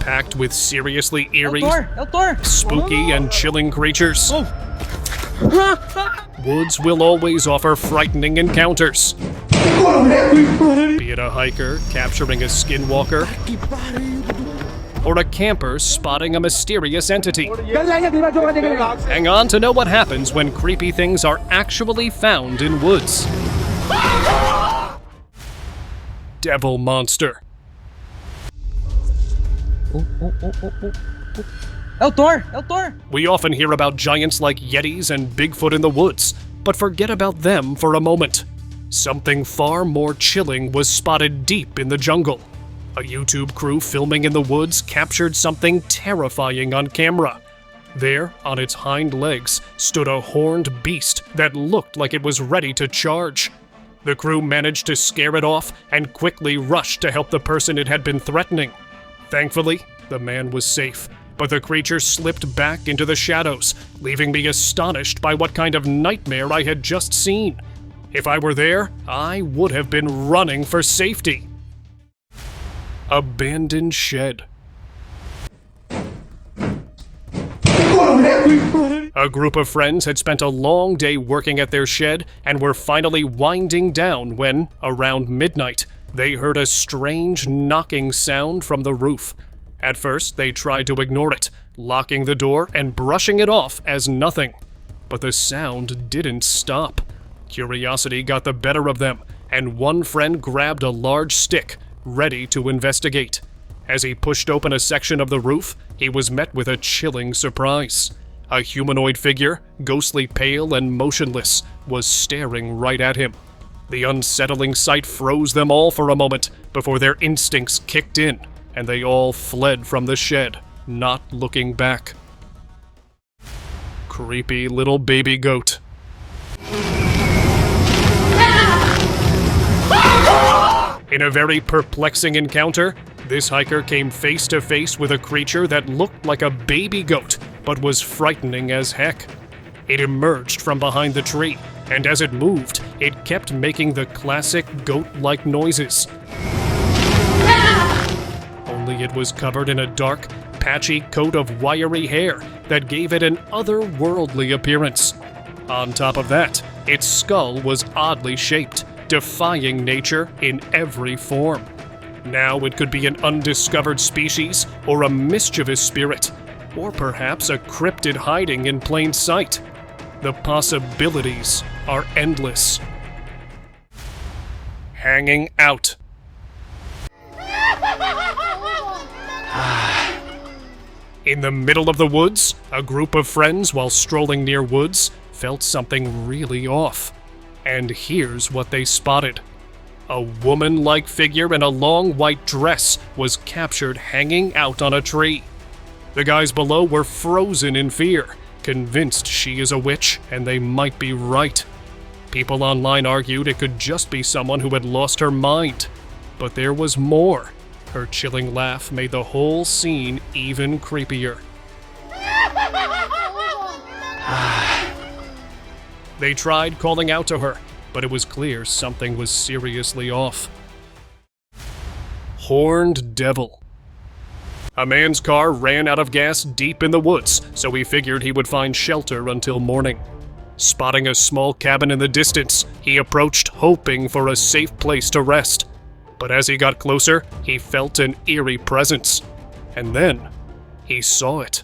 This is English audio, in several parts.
packed with seriously eerie, spooky, and chilling creatures. Woods will always offer frightening encounters. Be it a hiker capturing a skinwalker, or a camper spotting a mysterious entity. Hang on to know what happens when creepy things are actually found in woods. Devil monster. We often hear about giants like Yetis and Bigfoot in the woods, but forget about them for a moment. Something far more chilling was spotted deep in the jungle. A YouTube crew filming in the woods captured something terrifying on camera. There, on its hind legs, stood a horned beast that looked like it was ready to charge. The crew managed to scare it off and quickly rushed to help the person it had been threatening. Thankfully, the man was safe, but the creature slipped back into the shadows, leaving me astonished by what kind of nightmare I had just seen. If I were there, I would have been running for safety. Abandoned shed. A group of friends had spent a long day working at their shed and were finally winding down when, around midnight, they heard a strange knocking sound from the roof. At first, they tried to ignore it, locking the door and brushing it off as nothing. But the sound didn't stop. Curiosity got the better of them, and one friend grabbed a large stick, ready to investigate. As he pushed open a section of the roof, he was met with a chilling surprise. A humanoid figure, ghostly pale and motionless, was staring right at him. The unsettling sight froze them all for a moment before their instincts kicked in, and they all fled from the shed, not looking back. Creepy little baby goat. In a very perplexing encounter, this hiker came face to face with a creature that looked like a baby goat, but was frightening as heck. It emerged from behind the tree, and as it moved, it kept making the classic goat-like noises. Only it was covered in a dark, patchy coat of wiry hair that gave it an otherworldly appearance. On top of that, its skull was oddly shaped, defying nature in every form. Now it could be an undiscovered species, or a mischievous spirit, or perhaps a cryptid hiding in plain sight. The possibilities are endless. Hanging out. In the middle of the woods, a group of friends, while strolling near woods, felt something really off. And here's what they spotted. A woman-like figure in a long white dress was captured hanging out on a tree. The guys below were frozen in fear, convinced she is a witch, and they might be right. People online argued it could just be someone who had lost her mind. But there was more. Her chilling laugh made the whole scene even creepier. They tried calling out to her, but it was clear something was seriously off. Horned devil. A man's car ran out of gas deep in the woods, so he figured he would find shelter until morning. Spotting a small cabin in the distance, he approached hoping for a safe place to rest. But as he got closer, he felt an eerie presence. And then, he saw it.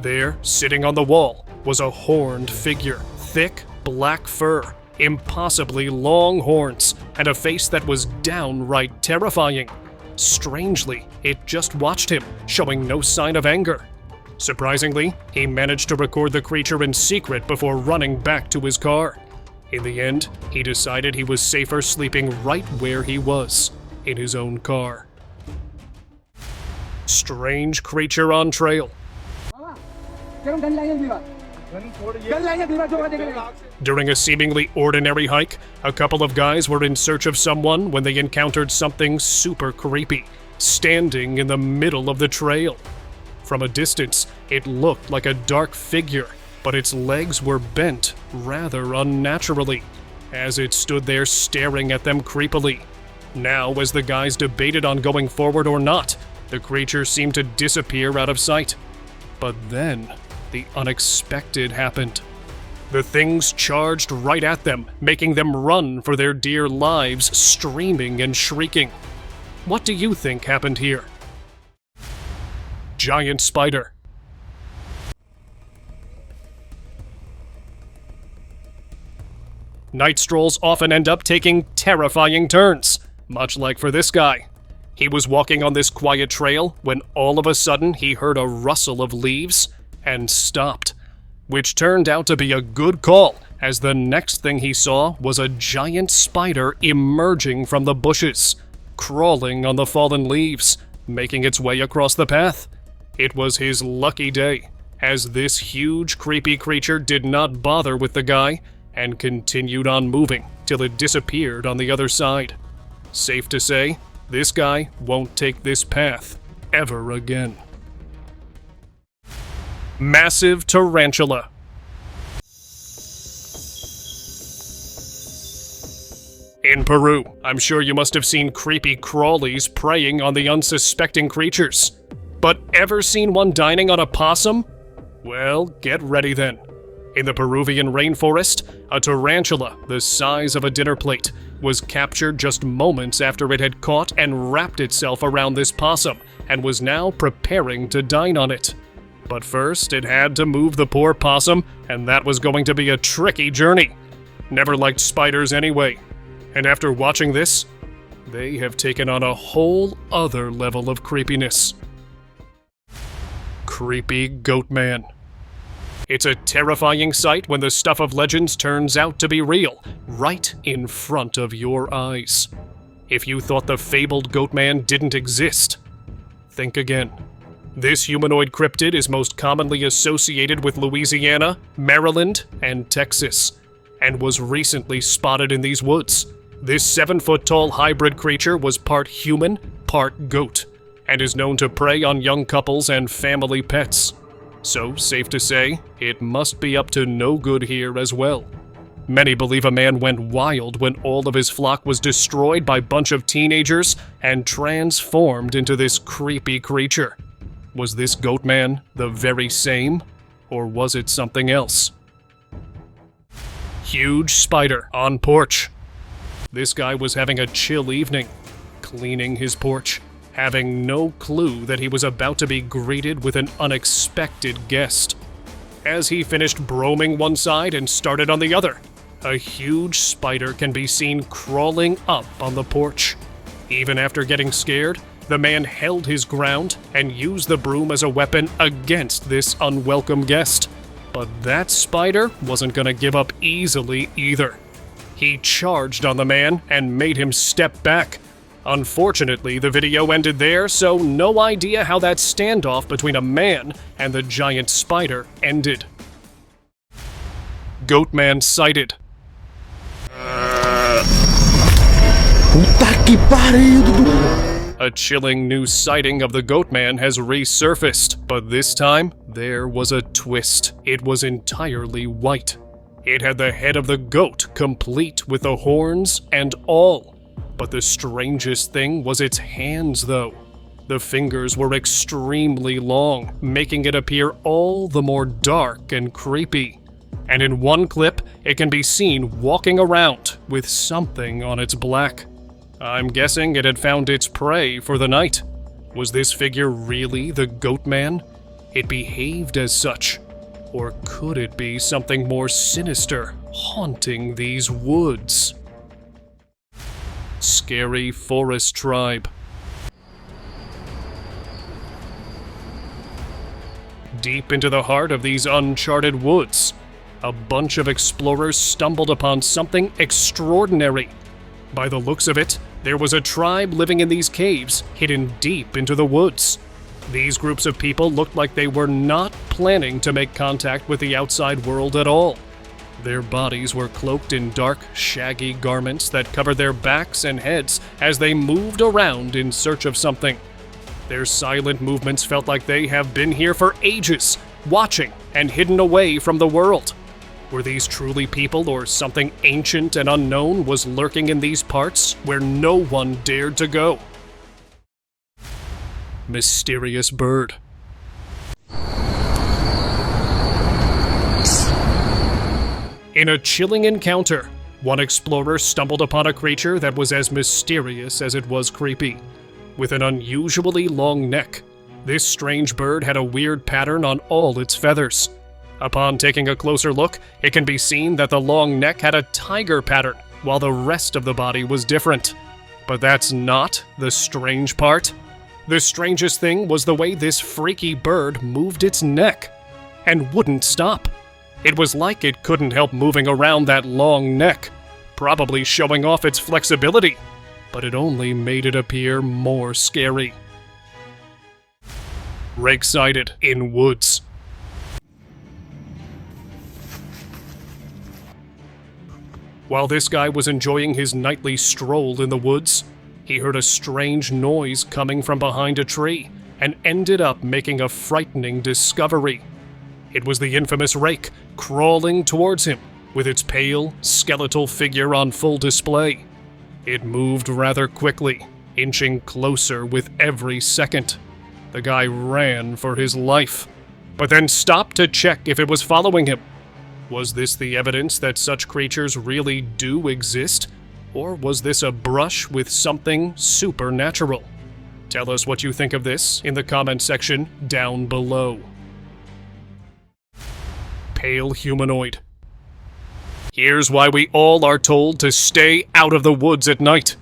There, sitting on the wall, was a horned figure, thick, black fur, impossibly long horns, and a face that was downright terrifying. Strangely, it just watched him, showing no sign of anger. Surprisingly, he managed to record the creature in secret before running back to his car. In the end, he decided he was safer sleeping right where he was, in his own car. Strange creature on trail. During a seemingly ordinary hike, a couple of guys were in search of someone when they encountered something super creepy, standing in the middle of the trail. From a distance, it looked like a dark figure, but its legs were bent rather unnaturally, as it stood there staring at them creepily. Now, as the guys debated on going forward or not, The creature seemed to disappear out of sight. But then, the unexpected happened. The things charged right at them, making them run for their dear lives, screaming and shrieking. What do you think happened here? Giant spider. Night strolls often end up taking terrifying turns, much like for this guy. He was walking on this quiet trail when all of a sudden he heard a rustle of leaves and stopped, which turned out to be a good call, as the next thing he saw was a giant spider emerging from the bushes, crawling on the fallen leaves, making its way across the path. It was his lucky day, as this huge creepy creature did not bother with the guy and continued on moving till it disappeared on the other side. Safe to say, this guy won't take this path ever again. Massive Tarantula. In Peru, I'm sure you must have seen creepy crawlies preying on the unsuspecting creatures. But ever seen one dining on a possum? Well, get ready then. In the Peruvian rainforest, a tarantula the size of a dinner plate was captured just moments after it had caught and wrapped itself around this possum and was now preparing to dine on it. But first, it had to move the poor possum, and that was going to be a tricky journey. Never liked spiders anyway. And after watching this, they have taken on a whole other level of creepiness. Creepy Goatman. It's a terrifying sight when the stuff of legends turns out to be real, right in front of your eyes. If you thought the fabled Goatman didn't exist, think again. This humanoid cryptid is most commonly associated with Louisiana, Maryland, and Texas, and was recently spotted in these woods. This 7-foot-tall hybrid creature was part human, part goat, and is known to prey on young couples and family pets. So, safe to say, it must be up to no good here as well. Many believe a man went wild when all of his flock was destroyed by a bunch of teenagers and transformed into this creepy creature. Was this Goatman the very same, or was it something else? Huge spider on porch. This guy was having a chill evening, cleaning his porch, having no clue that he was about to be greeted with an unexpected guest. As he finished broming one side and started on the other, a huge spider can be seen crawling up on the porch. Even after getting scared, the man held his ground and used the broom as a weapon against this unwelcome guest. But that spider wasn't gonna give up easily either. He charged on the man and made him step back. Unfortunately, the video ended there, so no idea how that standoff between a man and the giant spider ended. Goatman sighted. A chilling new sighting of the Goatman has resurfaced, but this time, there was a twist. It was entirely white. It had the head of the goat, complete with the horns and all. But the strangest thing was its hands, though. The fingers were extremely long, making it appear all the more dark and creepy. And in one clip, it can be seen walking around with something on its back. I'm guessing it had found its prey for the night. Was this figure really the Goatman? It behaved as such. Or could it be something more sinister, haunting these woods? Scary forest tribe. Deep into the heart of these uncharted woods, a bunch of explorers stumbled upon something extraordinary. By the looks of it, there was a tribe living in these caves, hidden deep into the woods. These groups of people looked like they were not planning to make contact with the outside world at all. Their bodies were cloaked in dark, shaggy garments that covered their backs and heads as they moved around in search of something. Their silent movements felt like they have been here for ages, watching and hidden away from the world. Were these truly people, or something ancient and unknown was lurking in these parts where no one dared to go? mysterious bird. In a chilling encounter, one explorer stumbled upon a creature that was as mysterious as it was creepy. With an unusually long neck, this strange bird had a weird pattern on all its feathers. Upon taking a closer look, it can be seen that the long neck had a tiger pattern, while the rest of the body was different. But that's not the strange part. The strangest thing was the way this freaky bird moved its neck, and wouldn't stop. It was like it couldn't help moving around that long neck, probably showing off its flexibility, but it only made it appear more scary. RakSided in woods. While this guy was enjoying his nightly stroll in the woods, he heard a strange noise coming from behind a tree and ended up making a frightening discovery. It was the infamous rake crawling towards him with its pale, skeletal figure on full display. It moved rather quickly, inching closer with every second. The guy ran for his life, but then stopped to check if it was following him. Was this the evidence that such creatures really do exist? Or was this a brush with something supernatural? Tell us what you think of this in the comment section down below. Pale humanoid. Here's why we all are told to stay out of the woods at night.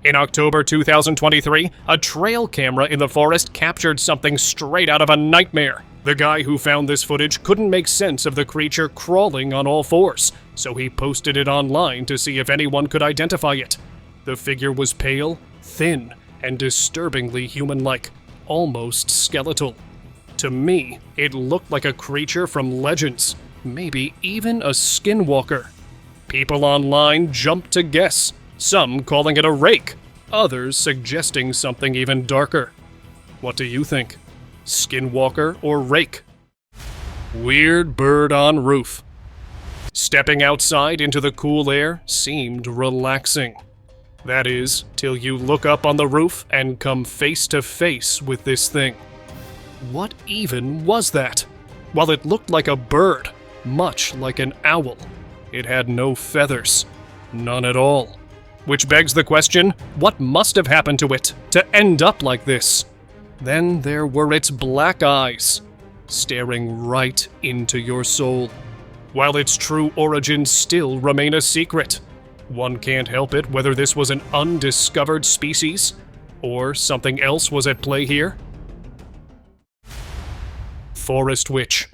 In October 2023, a trail camera in the forest captured something straight out of a nightmare. The guy who found this footage couldn't make sense of the creature crawling on all fours, so he posted it online to see if anyone could identify it. The figure was pale, thin, and disturbingly human-like, almost skeletal. To me, it looked like a creature from Legends, maybe even a skinwalker. People online jumped to guess, some calling it a rake, others suggesting something even darker. What do you think? Skinwalker or rake? Weird bird on roof. Stepping outside into the cool air seemed relaxing. That is, till you look up on the roof and come face to face with this thing. What even was that? While it looked like a bird, much like an owl, it had no feathers. None at all. Which begs the question, what must have happened to it to end up like this? Then there were its black eyes, staring right into your soul. While its true origins still remain a secret, one can't help it whether this was an undiscovered species, or something else was at play here. Forest Witch.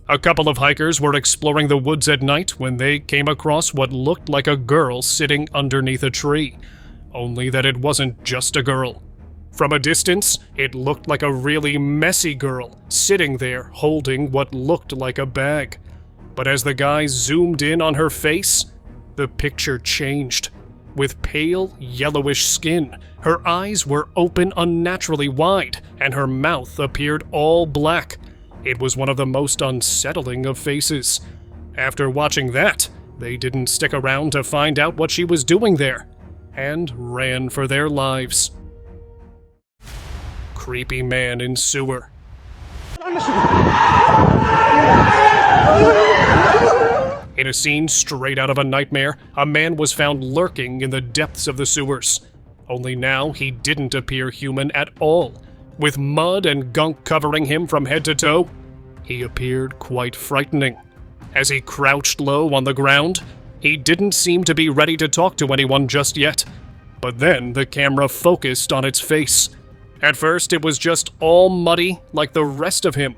A couple of hikers were exploring the woods at night when they came across what looked like a girl sitting underneath a tree, only that it wasn't just a girl. From a distance, it looked like a really messy girl sitting there holding what looked like a bag. But as the guy zoomed in on her face, the picture changed. With pale, yellowish skin, her eyes were open unnaturally wide, and her mouth appeared all black. It was one of the most unsettling of faces. After watching that, they didn't stick around to find out what she was doing there, and ran for their lives. Creepy man in sewer. In a scene straight out of a nightmare, a man was found lurking in the depths of the sewers. Only now he didn't appear human at all. With mud and gunk covering him from head to toe, he appeared quite frightening. As he crouched low on the ground, he didn't seem to be ready to talk to anyone just yet. But then the camera focused on its face. At first, it was just all muddy like the rest of him.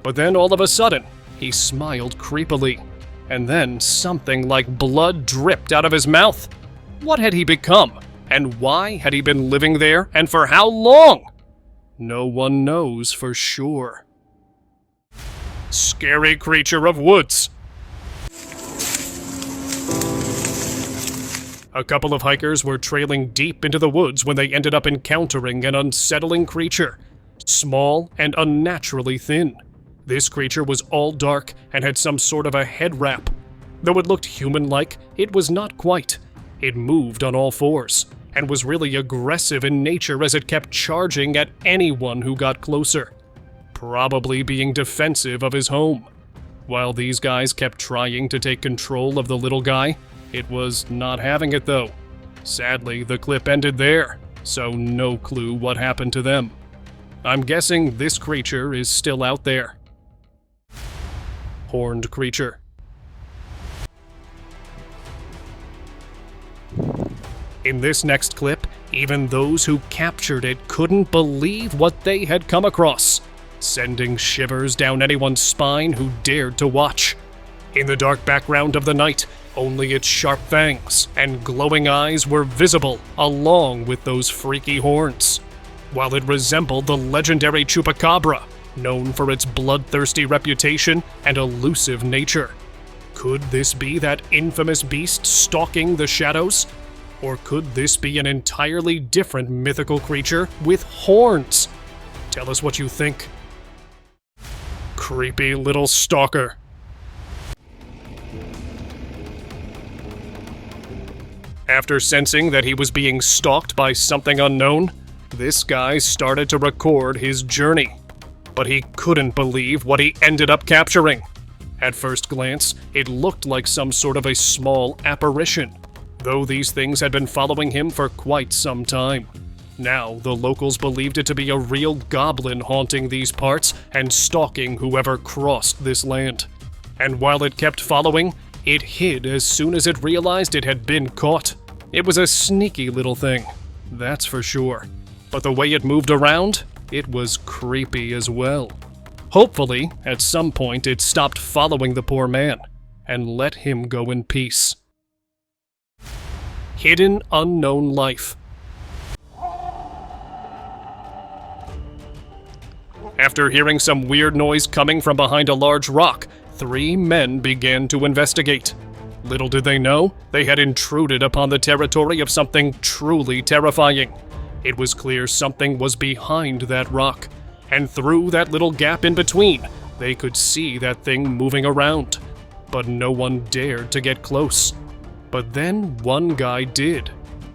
But then all of a sudden, he smiled creepily. And then something like blood dripped out of his mouth. What had he become? And why had he been living there, and for how long? No one knows for sure. Scary creature of woods. A couple of hikers were trailing deep into the woods when they ended up encountering an unsettling creature. Small and unnaturally thin. This creature was all dark and had some sort of a head wrap. Though it looked human-like, it was not quite. It moved on all fours, and was really aggressive in nature as it kept charging at anyone who got closer, probably being defensive of his home. While these guys kept trying to take control of the little guy, it was not having it though. Sadly, the clip ended there, so no clue what happened to them. I'm guessing this creature is still out there. Horned creature. In this next clip, even those who captured it couldn't believe what they had come across, sending shivers down anyone's spine who dared to watch. In the dark background of the night, only its sharp fangs and glowing eyes were visible, along with those freaky horns. While it resembled the legendary chupacabra, known for its bloodthirsty reputation and elusive nature. Could this be that infamous beast stalking the shadows? Or could this be an entirely different mythical creature with horns? Tell us what you think. Creepy little stalker. After sensing that he was being stalked by something unknown, this guy started to record his journey. But he couldn't believe what he ended up capturing. At first glance, it looked like some sort of a small apparition, though these things had been following him for quite some time. Now, the locals believed it to be a real goblin haunting these parts and stalking whoever crossed this land. And while it kept following, it hid as soon as it realized it had been caught. It was a sneaky little thing, that's for sure. But the way it moved around, it was creepy as well. Hopefully, at some point it stopped following the poor man and let him go in peace. Hidden unknown life. After hearing some weird noise coming from behind a large rock, 3 men began to investigate. Little did they know, they had intruded upon the territory of something truly terrifying. It was clear something was behind that rock, and through that little gap in between, they could see that thing moving around. But no one dared to get close. But then one guy did.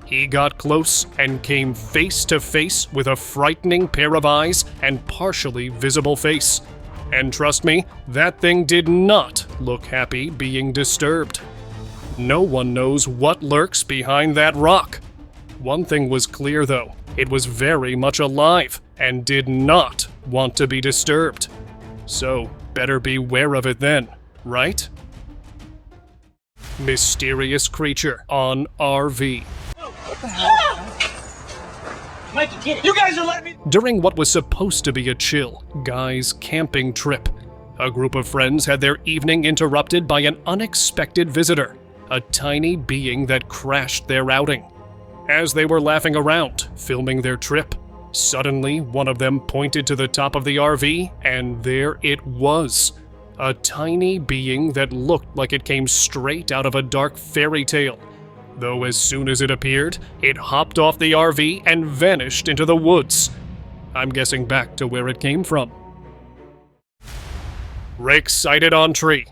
He got close and came face to face with a frightening pair of eyes and partially visible face. And trust me, that thing did not look happy being disturbed. No one knows what lurks behind that rock. One thing was clear though, it was very much alive and did not want to be disturbed. So, better beware of it then, right? Mysterious creature on RV. What the hell? Mikey, get it! You guys are letting me— During what was supposed to be a chill, guys' camping trip, a group of friends had their evening interrupted by an unexpected visitor, a tiny being that crashed their outing. As they were laughing around, filming their trip, suddenly one of them pointed to the top of the RV, and there it was. A tiny being that looked like it came straight out of a dark fairy tale. Though as soon as it appeared, it hopped off the RV and vanished into the woods. I'm guessing back to where it came from. RakSided on tree.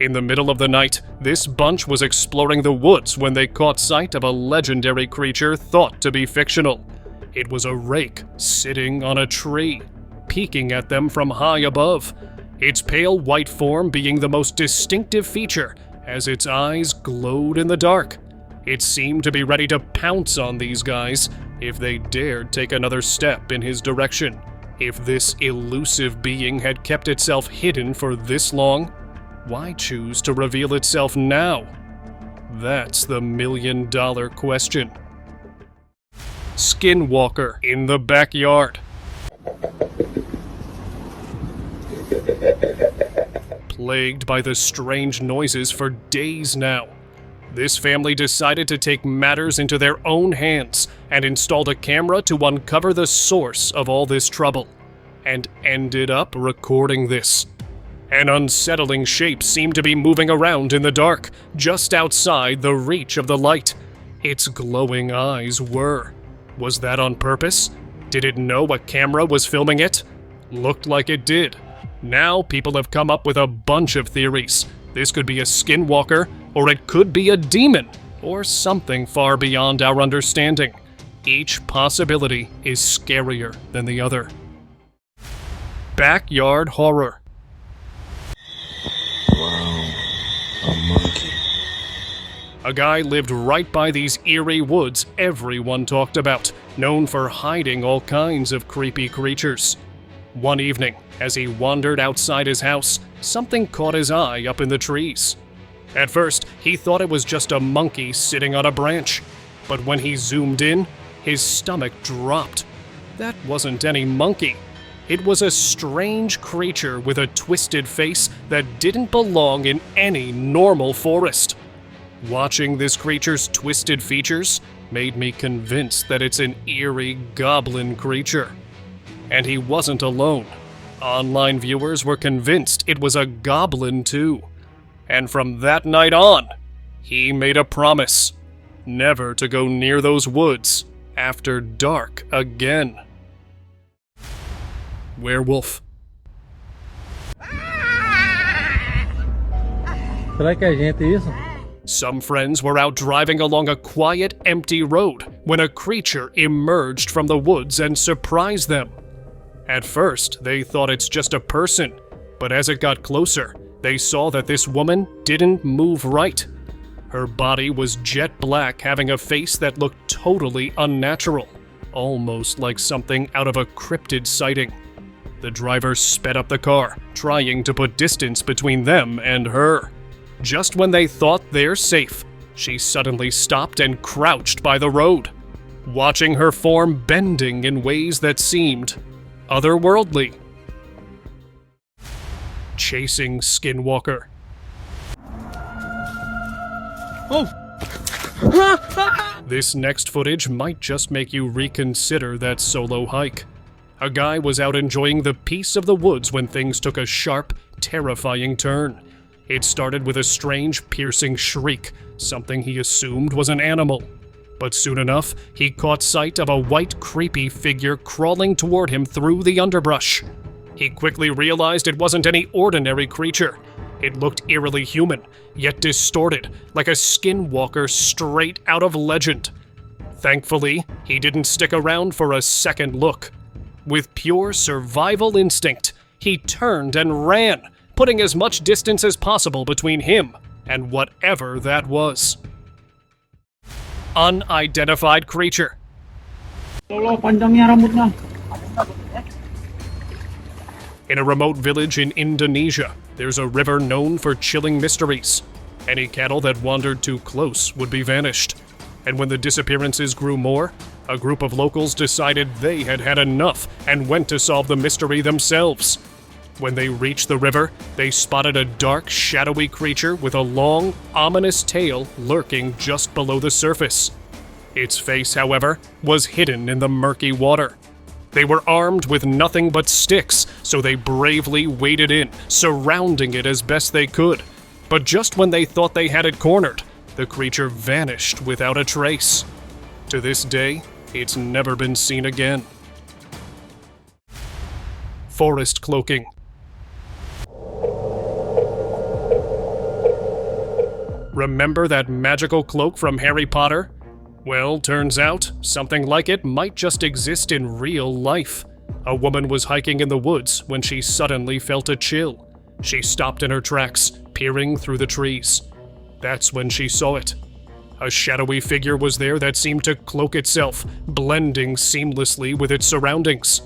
In the middle of the night, this bunch was exploring the woods when they caught sight of a legendary creature thought to be fictional. It was a rake sitting on a tree, peeking at them from high above. Its pale white form being the most distinctive feature, as its eyes glowed in the dark. It seemed to be ready to pounce on these guys if they dared take another step in his direction. If this elusive being had kept itself hidden for this long, why choose to reveal itself now? That's the million-dollar question. Skinwalker in the backyard. Plagued by the strange noises for days now, this family decided to take matters into their own hands and installed a camera to uncover the source of all this trouble, and ended up recording this. An unsettling shape seemed to be moving around in the dark, just outside the reach of the light. Its glowing eyes were. Was that on purpose? Did it know a camera was filming it? Looked like it did. Now people have come up with a bunch of theories. This could be a skinwalker, or it could be a demon, or something far beyond our understanding. Each possibility is scarier than the other. Backyard horror. Wow, a monkey. A guy lived right by these eerie woods everyone talked about, known for hiding all kinds of creepy creatures. One evening, as he wandered outside his house, something caught his eye up in the trees. At first, he thought it was just a monkey sitting on a branch, but when he zoomed in, his stomach dropped. That wasn't any monkey. It was a strange creature with a twisted face that didn't belong in any normal forest. Watching this creature's twisted features made me convinced that it's an eerie goblin creature. And he wasn't alone. Online viewers were convinced it was a goblin too. And from that night on, he made a promise never to go near those woods after dark again. Werewolf. Será que é gente isso? Some friends were out driving along a quiet, empty road when a creature emerged from the woods and surprised them. At first, they thought it's just a person, but as it got closer, they saw that this woman didn't move right. Her body was jet black, having a face that looked totally unnatural, almost like something out of a cryptid sighting. The driver sped up the car, trying to put distance between them and her. Just when they thought they're safe, she suddenly stopped and crouched by the road, watching her form bending in ways that seemed otherworldly. Chasing Skinwalker. Oh! This next footage might just make you reconsider that solo hike. A guy was out enjoying the peace of the woods when things took a sharp, terrifying turn. It started with a strange, piercing shriek, something he assumed was an animal. But soon enough, he caught sight of a white, creepy figure crawling toward him through the underbrush. He quickly realized it wasn't any ordinary creature. It looked eerily human, yet distorted, like a skinwalker straight out of legend. Thankfully, he didn't stick around for a second look. With pure survival instinct, he turned and ran, putting as much distance as possible between him and whatever that was. Unidentified creature. In a remote village in Indonesia, there's a river known for chilling mysteries. Any cattle that wandered too close would be vanished. And when the disappearances grew more, a group of locals decided they had had enough and went to solve the mystery themselves. When they reached the river, they spotted a dark, shadowy creature with a long, ominous tail lurking just below the surface. Its face, however, was hidden in the murky water. They were armed with nothing but sticks, so they bravely waded in, surrounding it as best they could. But just when they thought they had it cornered, the creature vanished without a trace. To this day, it's never been seen again. Forest cloaking. Remember that magical cloak from Harry Potter? Well, turns out, something like it might just exist in real life. A woman was hiking in the woods when she suddenly felt a chill. She stopped in her tracks, peering through the trees. That's when she saw it. A shadowy figure was there that seemed to cloak itself, blending seamlessly with its surroundings.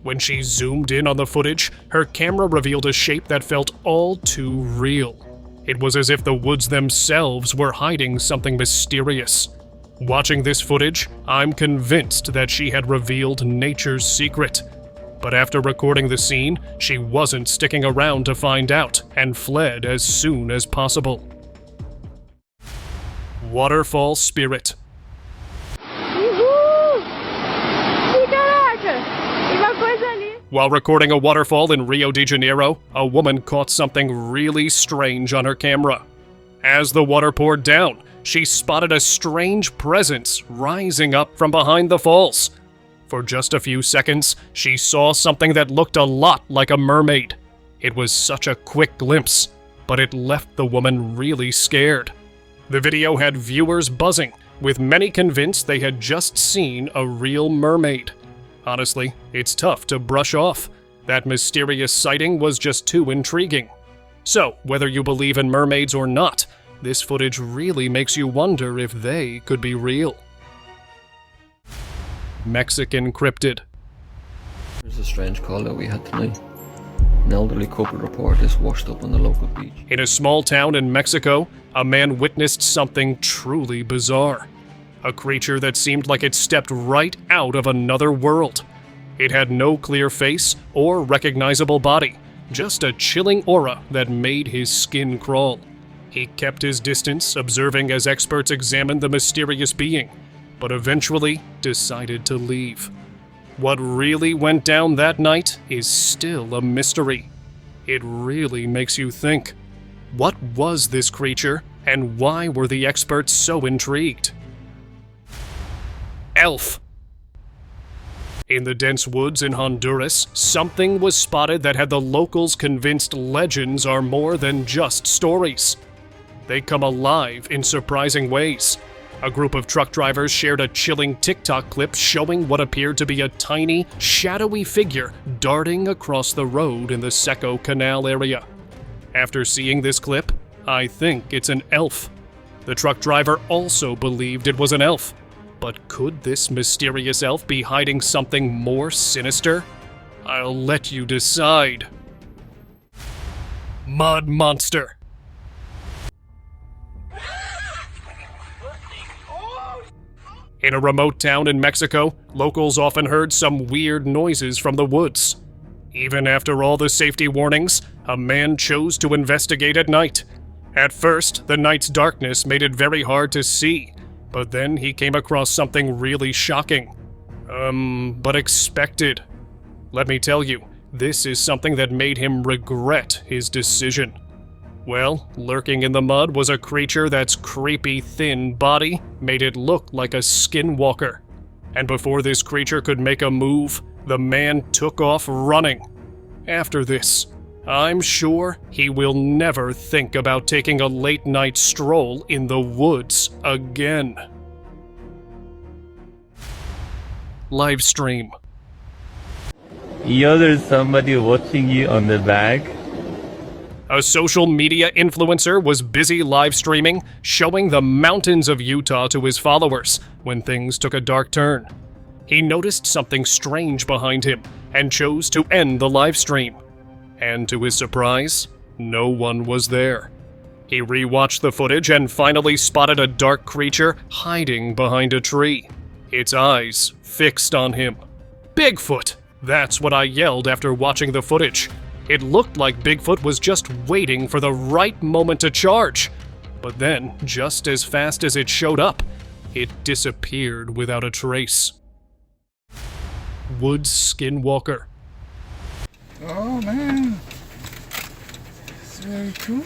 When she zoomed in on the footage, her camera revealed a shape that felt all too real. It was as if the woods themselves were hiding something mysterious. Watching this footage, I'm convinced that she had revealed nature's secret. But after recording the scene, she wasn't sticking around to find out and fled as soon as possible. Waterfall Spirit. While recording a waterfall in Rio de Janeiro, a woman caught something really strange on her camera. As the water poured down, she spotted a strange presence rising up from behind the falls. For just a few seconds, she saw something that looked a lot like a mermaid. It was such a quick glimpse, but it left the woman really scared. The video had viewers buzzing, with many convinced they had just seen a real mermaid. Honestly, it's tough to brush off. That mysterious sighting was just too intriguing. So, whether you believe in mermaids or not, this footage really makes you wonder if they could be real. Mexican Crypted. There's a strange call that we had tonight. An elderly couple report is washed up on the local beach. In a small town in Mexico, a man witnessed something truly bizarre. A creature that seemed like it stepped right out of another world. It had no clear face or recognizable body, just a chilling aura that made his skin crawl. He kept his distance, observing as experts examined the mysterious being, but eventually decided to leave. What really went down that night is still a mystery. It really makes you think. What was this creature, and why were the experts so intrigued? Elf. In the dense woods in Honduras, something was spotted that had the locals convinced legends are more than just stories. They come alive in surprising ways. A group of truck drivers shared a chilling TikTok clip showing what appeared to be a tiny, shadowy figure darting across the road in the Seco Canal area. After seeing this clip, I think it's an elf. The truck driver also believed it was an elf. But could this mysterious elf be hiding something more sinister? I'll let you decide. Mud Monster. In a remote town in Mexico, locals often heard some weird noises from the woods. Even after all the safety warnings, a man chose to investigate at night. At first, the night's darkness made it very hard to see, but then he came across something really shocking. But expected. Let me tell you, this is something that made him regret his decision. Well, lurking in the mud was a creature that's creepy thin body made it look like a skinwalker. And before this creature could make a move, the man took off running. After this, I'm sure he will never think about taking a late-night stroll in the woods again. Livestream. Yo, there's somebody watching you on the back. A social media influencer was busy live streaming, showing the mountains of Utah to his followers when things took a dark turn. He noticed something strange behind him and chose to end the live stream. And to his surprise, no one was there. He rewatched the footage and finally spotted a dark creature hiding behind a tree, its eyes fixed on him. Bigfoot! That's what I yelled after watching the footage. It looked like Bigfoot was just waiting for the right moment to charge. But then, just as fast as it showed up, it disappeared without a trace. Woods Skinwalker. Oh man, it's very cool.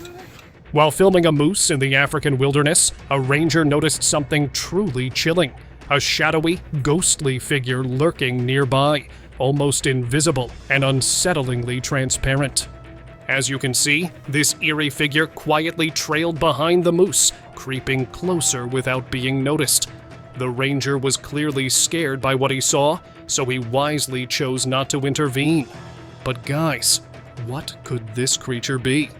While filming a moose in the African wilderness, a ranger noticed something truly chilling. A shadowy, ghostly figure lurking nearby, almost invisible and unsettlingly transparent. As you can see, this eerie figure quietly trailed behind the moose, creeping closer without being noticed. The ranger was clearly scared by what he saw, so he wisely chose not to intervene. But guys, what could this creature be?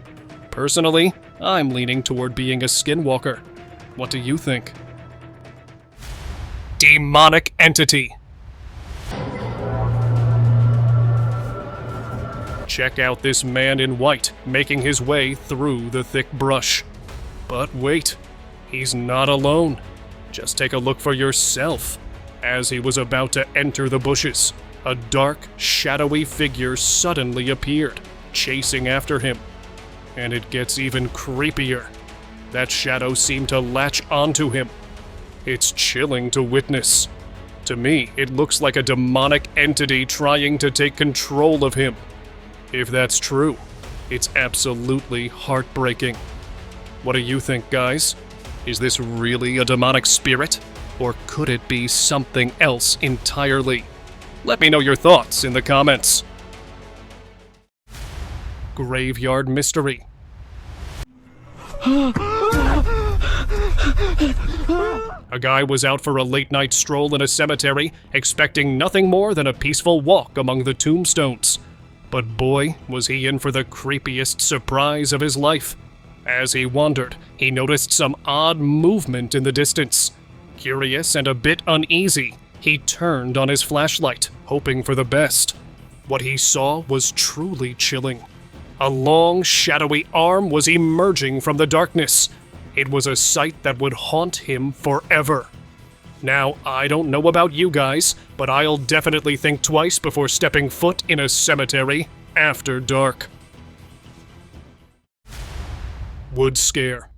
Personally, I'm leaning toward being a skinwalker. What do you think? Demonic entity. Check out this man in white, making his way through the thick brush. But wait, he's not alone. Just take a look for yourself. As he was about to enter the bushes, a dark, shadowy figure suddenly appeared, chasing after him. And it gets even creepier. That shadow seemed to latch onto him. It's chilling to witness. To me, it looks like a demonic entity trying to take control of him. If that's true, it's absolutely heartbreaking. What do you think, guys? Is this really a demonic spirit? Or could it be something else entirely? Let me know your thoughts in the comments. Graveyard Mystery. A guy was out for a late-night stroll in a cemetery, expecting nothing more than a peaceful walk among the tombstones. But boy, was he in for the creepiest surprise of his life. As he wandered, he noticed some odd movement in the distance. Curious and a bit uneasy, he turned on his flashlight, hoping for the best. What he saw was truly chilling. A long, shadowy arm was emerging from the darkness. It was a sight that would haunt him forever. Now, I don't know about you guys, but I'll definitely think twice before stepping foot in a cemetery after dark. Wood scare.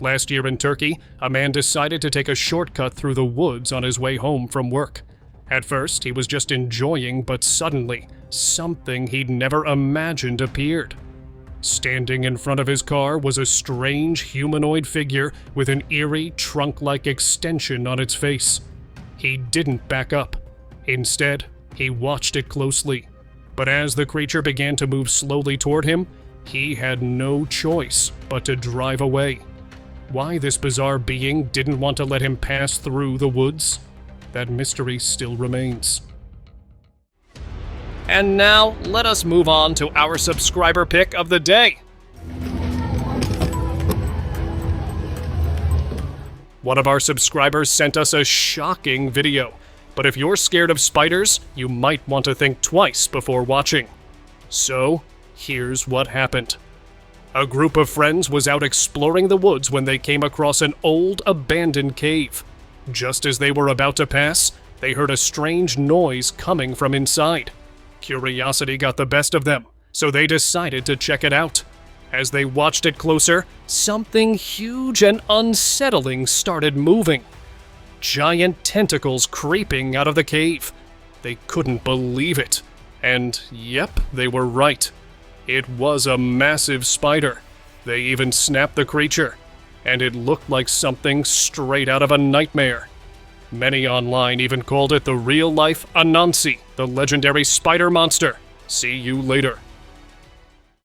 Last year in Turkey, a man decided to take a shortcut through the woods on his way home from work. At first, he was just enjoying, but suddenly, something he'd never imagined appeared. Standing in front of his car was a strange humanoid figure with an eerie, trunk-like extension on its face. He didn't back up. Instead, he watched it closely. But as the creature began to move slowly toward him, he had no choice but to drive away. Why this bizarre being didn't want to let him pass through the woods? That mystery still remains. And now, let us move on to our subscriber pick of the day. One of our subscribers sent us a shocking video, but if you're scared of spiders, you might want to think twice before watching. So, here's what happened. A group of friends was out exploring the woods when they came across an old, abandoned cave. Just as they were about to pass, they heard a strange noise coming from inside. Curiosity got the best of them, so they decided to check it out. As they watched it closer, something huge and unsettling started moving. Giant tentacles creeping out of the cave. They couldn't believe it. And yep, they were right. It was a massive spider. They even snapped the creature, and it looked like something straight out of a nightmare. Many online even called it the real-life Anansi, the legendary spider monster. See you later.